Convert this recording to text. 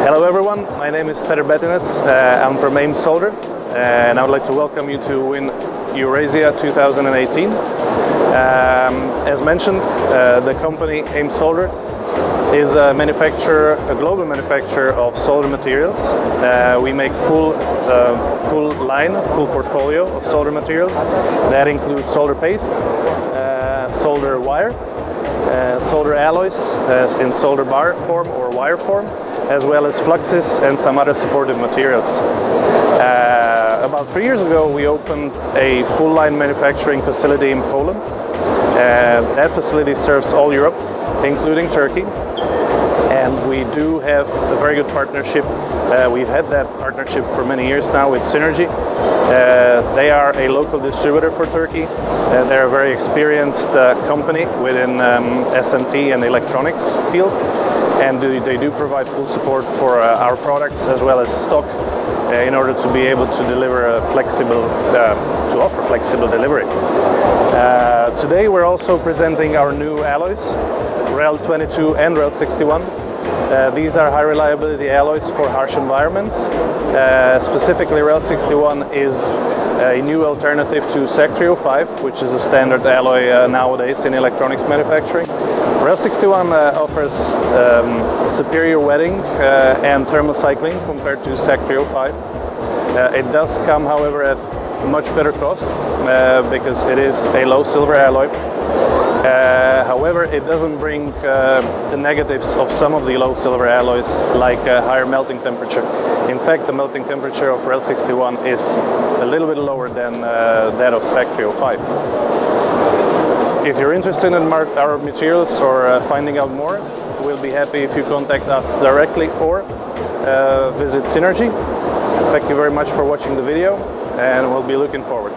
Hello everyone, my name is Peter Bettinets. I'm from AIM Solder and I would like to welcome you to Win Eurasia 2018. As mentioned, the company AIM Solder is a global manufacturer of solder materials. We make full portfolio of solder materials. That includes solder paste, solder wire, solder alloys in solder bar form or wire form, as well as fluxes and some other supportive materials. About 3 years ago we opened a full line manufacturing facility in Poland. That facility serves all Europe, including Turkey, and we do have a very good partnership. We've had that partnership for many years now with Sinerji. They are a local distributor for Turkey. They're a very experienced company within SMT and electronics field, and they do provide full support for our products as well as stock in order to be able to deliver offer flexible delivery. Today we're also presenting our new alloys, REL22 and REL61. These are high reliability alloys for harsh environments. Specifically, REL61 is a new alternative to SAC305, which is a standard alloy nowadays in electronics manufacturing. REL61 offers superior wetting and thermal cycling compared to SAC305. It does come, however, at much better cost because it is a low silver alloy. However, it doesn't bring the negatives of some of the low silver alloys, like higher melting temperature. In fact, the melting temperature of REL61 is a little bit lower than that of SAC305. If you're interested in our materials or finding out more, we'll be happy if you contact us directly or visit Sinerji. Thank you very much for watching the video, and we'll be looking forward.